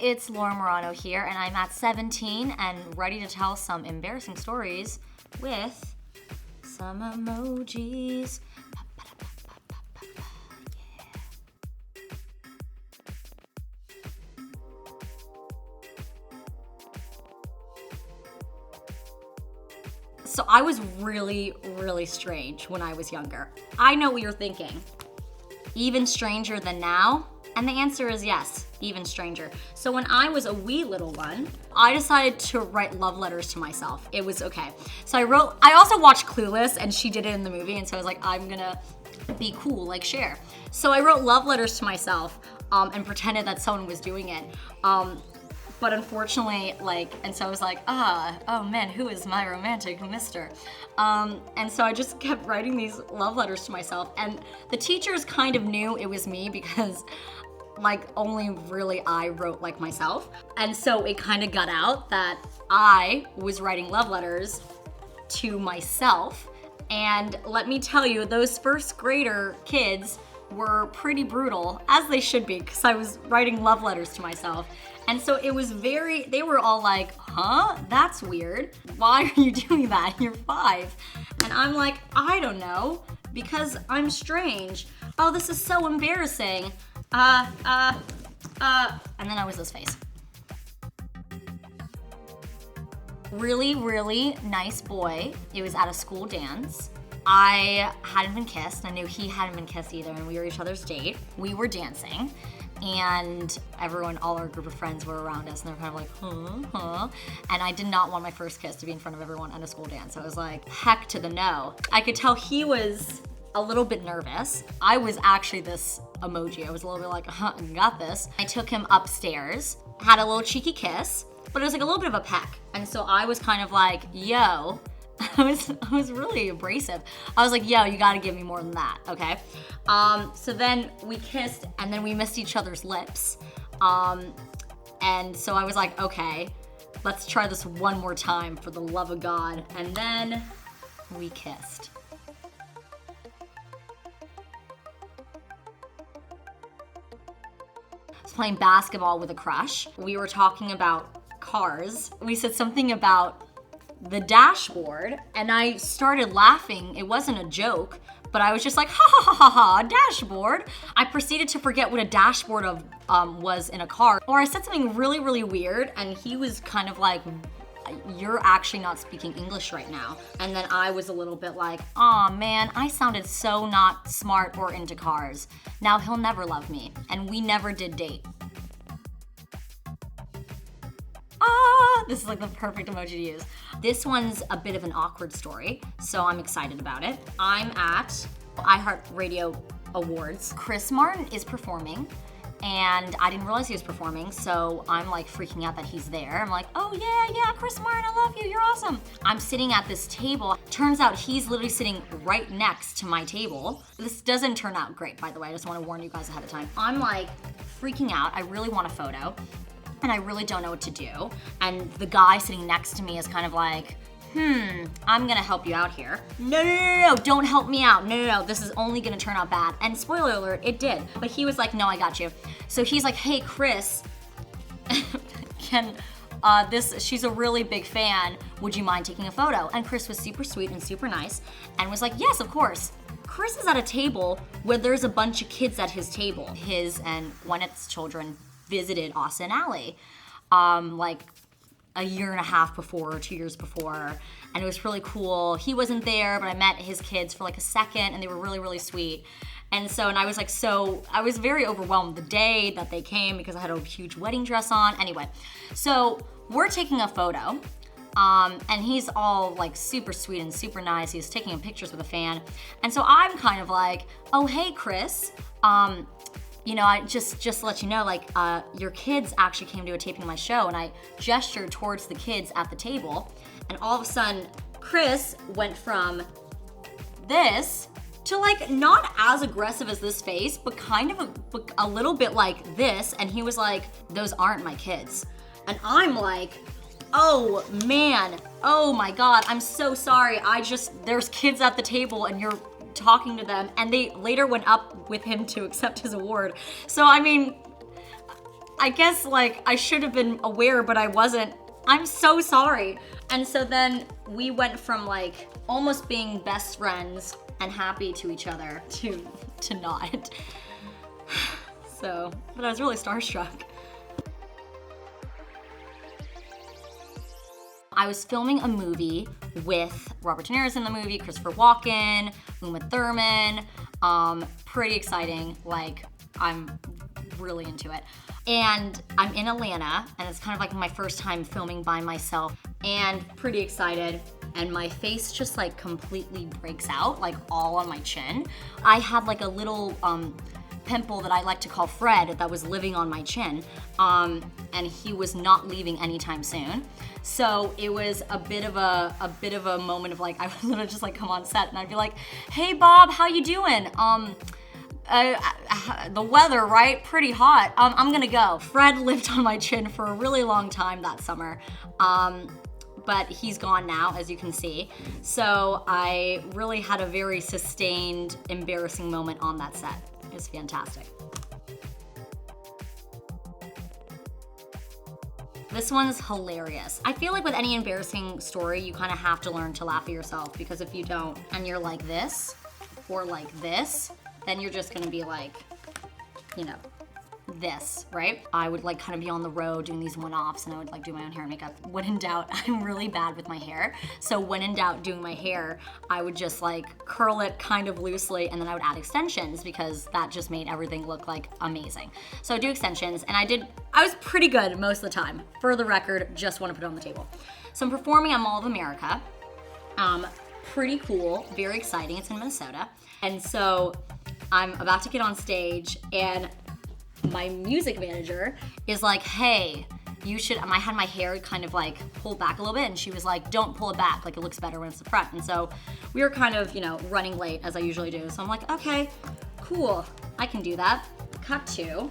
it's Laura Marano here, and I'm at 17 and ready to tell some embarrassing stories with some emojis. So I was really, really strange when I was younger. I know what you're thinking. Even stranger than now? And the answer is yes, even stranger. So when I was a wee little one, I decided to write love letters to myself. It was okay. So I also watched Clueless, and she did it in the movie, and so I was like, I'm gonna be cool like Cher. So I wrote love letters to myself and pretended that someone was doing it. But unfortunately, and so I was like, oh man, who is my romantic mister? And so I just kept writing these love letters to myself. And the teachers kind of knew it was me because only really I wrote like myself. And so it kind of got out that I was writing love letters to myself. And let me tell you, those first grader kids were pretty brutal, as they should be, because I was writing love letters to myself. And so it was they were all like, huh? That's weird. Why are you doing that? You're 5. And I'm like, I don't know, because I'm strange. Oh, this is so embarrassing. And then I was this face. Really, really nice boy. It was at a school dance. I hadn't been kissed. I knew he hadn't been kissed either, and we were each other's date. We were dancing, and all our group of friends were around us, and they were kind of like, huh. And I did not want my first kiss to be in front of everyone at a school dance. So I was like, heck to the no. I could tell he was a little bit nervous. I was actually this emoji. I was a little bit like, got this. I took him upstairs, had a little cheeky kiss, but it was like a little bit of a peck. And so I was kind of like, yo, I was really abrasive. I was like, yo, you gotta give me more than that, okay? So then we kissed, and then we missed each other's lips. And so I was like, okay, let's try this one more time for the love of God. And then we kissed. I was playing basketball with a crush. We were talking about cars. We said something about the dashboard, and I started laughing. It wasn't a joke, but I was just like, ha ha ha ha ha, a dashboard. I proceeded to forget what a dashboard was in a car. Or I said something really, really weird, and he was kind of like, you're actually not speaking English right now. And then I was a little bit like, aw man, I sounded so not smart or into cars. Now he'll never love me, and we never did date. This is like the perfect emoji to use. This one's a bit of an awkward story, so I'm excited about it. I'm at iHeartRadio Awards. Chris Martin is performing, and I didn't realize he was performing, so I'm like freaking out that he's there. I'm like, oh yeah, Chris Martin, I love you, you're awesome. I'm sitting at this table. Turns out he's literally sitting right next to my table. This doesn't turn out great, by the way. I just want to warn you guys ahead of time. I'm like freaking out. I really want a photo, and I really don't know what to do. And the guy sitting next to me is kind of like, I'm gonna help you out here. No, don't help me out. No, this is only gonna turn out bad. And spoiler alert, it did. But he was like, no, I got you. So he's like, hey, Chris, she's a really big fan. Would you mind taking a photo? And Chris was super sweet and super nice and was like, yes, of course. Chris is at a table where there's a bunch of kids at his table. His and Gwyneth's children visited Austin Ally, like a year and a half before, or 2 years before, and it was really cool. He wasn't there, but I met his kids for like a second, and they were really, really sweet. And I was like, I was very overwhelmed the day that they came because I had a huge wedding dress on. Anyway, so we're taking a photo, and he's all like super sweet and super nice. He's taking pictures with a fan, and so I'm kind of like, oh hey Chris, I just to let you know, your kids actually came to a taping of my show, and I gestured towards the kids at the table, and all of a sudden, Chris went from this to not as aggressive as this face, but kind of a little bit like this, and he was like, those aren't my kids. And I'm like, oh man, oh my God, I'm so sorry. There's kids at the table and you're talking to them, and they later went up with him to accept his award. So I mean, I guess like I should have been aware, but I wasn't. I'm so sorry. And so then we went from like almost being best friends and happy to each other to not. So, but I was really starstruck. I was filming a movie with Robert De Niro's in the movie, Christopher Walken, Uma Thurman. Pretty exciting. Like, I'm really into it. And I'm in Atlanta, and it's kind of like my first time filming by myself, and pretty excited. And my face just like completely breaks out, like all on my chin. I had like a little pimple that I like to call Fred that was living on my chin, and he was not leaving anytime soon. So it was a bit of a moment of like, I would literally just like come on set and I'd be like, "Hey Bob, how you doing? The weather, right? Pretty hot. I'm gonna go." Fred lived on my chin for a really long time that summer. But he's gone now, as you can see. So I really had a very sustained, embarrassing moment on that set. It was fantastic. This one's hilarious. I feel like with any embarrassing story, you kind of have to learn to laugh at yourself, because if you don't, and you're like this, or like this, then you're just gonna be like, you know, this, right? I would like kind of be on the road doing these one-offs, and I would like do my own hair and makeup. When in doubt, I'm really bad with my hair. So when in doubt doing my hair, I would just like curl it kind of loosely, and then I would add extensions because that just made everything look like amazing. So I do extensions, and I was pretty good most of the time. For the record, just want to put it on the table. So I'm performing at Mall of America. Pretty cool, very exciting. It's in Minnesota. And so I'm about to get on stage, and my music manager is like, "Hey, you should," I had my hair kind of like pulled back a little bit, and she was like, "Don't pull it back, like it looks better when it's the front." And so we were kind of, you know, running late as I usually do. So I'm like, okay, cool, I can do that. Cut to,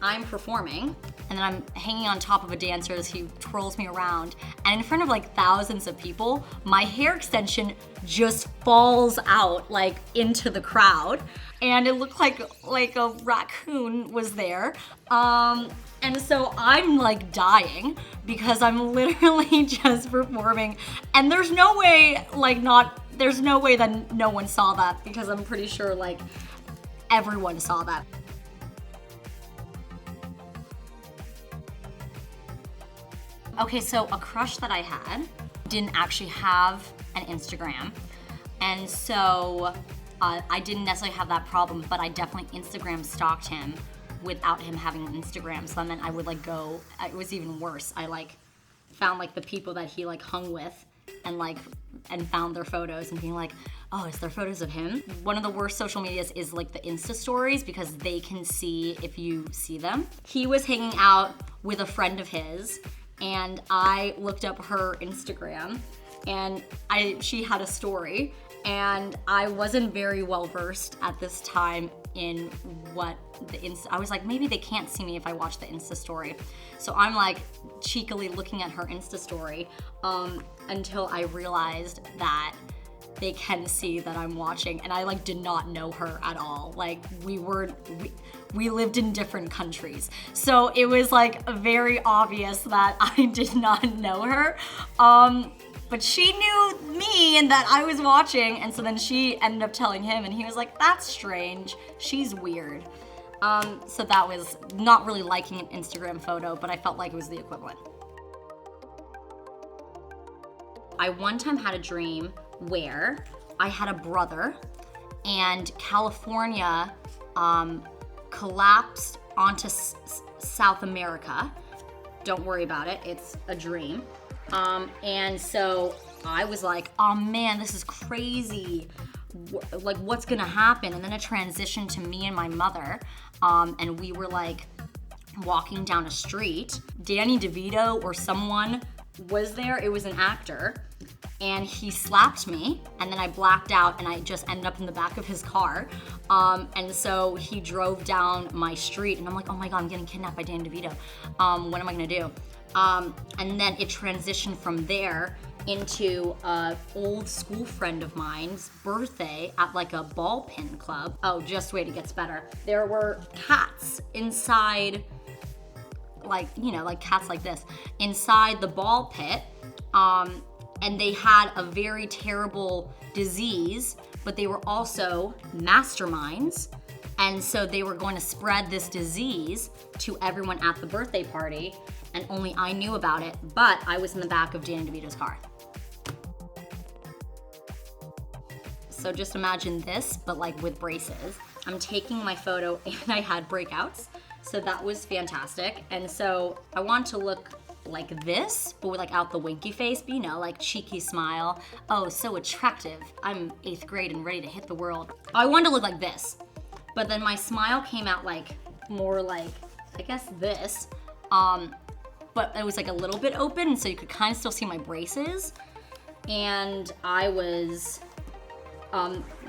I'm performing, and then I'm hanging on top of a dancer as he twirls me around, and in front of like thousands of people, my hair extension just falls out like into the crowd, and it looked like a raccoon was there. And so I'm like dying because I'm literally just performing, and there's no way that no one saw that, because I'm pretty sure like everyone saw that. Okay, so a crush that I had didn't actually have an Instagram, and so I didn't necessarily have that problem, but I definitely Instagram stalked him without him having an Instagram. So then I would like go, it was even worse. I like found like the people that he like hung with, and found their photos and being like, "Oh, is there photos of him?" One of the worst social medias is like the Insta stories, because they can see if you see them. He was hanging out with a friend of his, and I looked up her Instagram, and she had a story, and I wasn't very well versed at this time in what I was like, maybe they can't see me if I watch the Insta story. So I'm like cheekily looking at her Insta story until I realized that they can see that I'm watching, and I like did not know her at all. Like we lived in different countries. So it was like very obvious that I did not know her. But she knew me and that I was watching, and so then she ended up telling him, and he was like, "That's strange, she's weird." So that was not really liking an Instagram photo, but I felt like it was the equivalent. I one time had a dream where I had a brother, and California collapsed onto South America. Don't worry about it, it's a dream. And so I was like, "Oh man, this is crazy. Like, what's gonna happen?" And then it transitioned to me and my mother, and we were like walking down a street. Danny DeVito or someone was there, it was an actor, and he slapped me, and then I blacked out, and I just ended up in the back of his car. And so he drove down my street, and I'm like, "Oh my God, I'm getting kidnapped by Danny DeVito. What am I gonna do?" And then it transitioned from there into an old school friend of mine's birthday at like a ball pin club. Oh, just wait, it gets better. There were cats inside like, you know, like cats like this, inside the ball pit. And they had a very terrible disease, but they were also masterminds. And so they were going to spread this disease to everyone at the birthday party, and only I knew about it, but I was in the back of Danny DeVito's car. So just imagine this, but like with braces. I'm taking my photo and I had breakouts, so that was fantastic. And so I want to look like this, but with like out the winky face, but you know, like cheeky smile. Oh, so attractive. I'm 8th grade and ready to hit the world. I wanted to look like this, but then my smile came out like more like, I guess this, but it was like a little bit open, so you could kind of still see my braces. And I was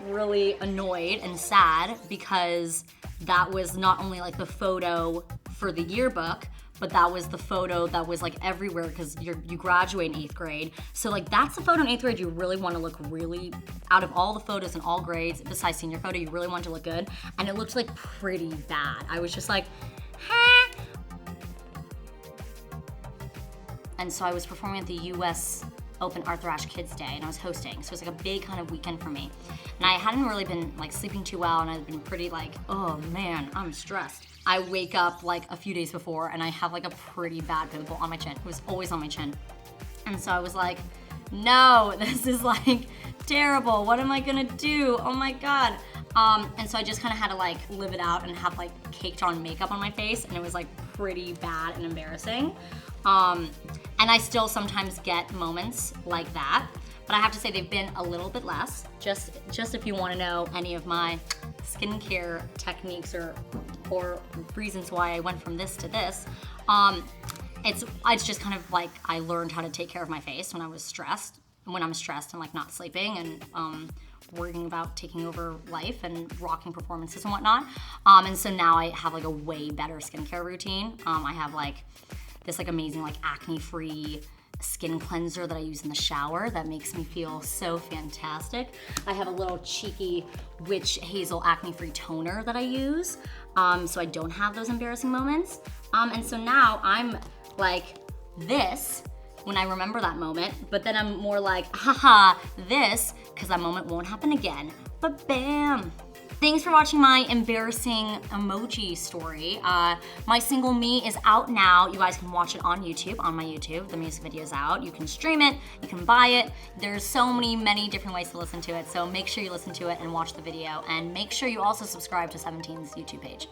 really annoyed and sad because that was not only like the photo for the yearbook, but that was the photo that was like everywhere because you graduate in 8th grade. So like that's the photo in 8th grade you really want to look really, out of all the photos in all grades, besides senior photo, you really want to look good. And it looked like pretty bad. I was just like, huh? And so I was performing at the US Open Arthur Ashe Kids Day, and I was hosting, so it was like a big kind of weekend for me. And I hadn't really been like sleeping too well, and I'd been pretty like, oh man, I'm stressed. I wake up like a few days before and I have like a pretty bad pimple on my chin. It was always on my chin. And so I was like, no, this is like terrible. What am I gonna do? Oh my God. And so I just kind of had to like live it out and have like caked on makeup on my face, and it was like pretty bad and embarrassing. And I still sometimes get moments like that, but I have to say they've been a little bit less. Just if you want to know any of my skincare techniques or reasons why I went from this to this, it's just kind of like I learned how to take care of my face when I was stressed, and like not sleeping and worrying about taking over life and rocking performances and whatnot. And so now I have like a way better skincare routine. I have like this like amazing like acne-free skin cleanser that I use in the shower that makes me feel so fantastic. I have a little cheeky witch hazel acne-free toner that I use, so I don't have those embarrassing moments. And so now I'm like this when I remember that moment, but then I'm more like, haha, this, because that moment won't happen again. But bam. Thanks for watching my embarrassing emoji story. My single Me is out now. You guys can watch it on YouTube, on my YouTube. The music video is out. You can stream it, you can buy it. There's so many different ways to listen to it, so make sure you listen to it and watch the video, and make sure you also subscribe to 17's YouTube page.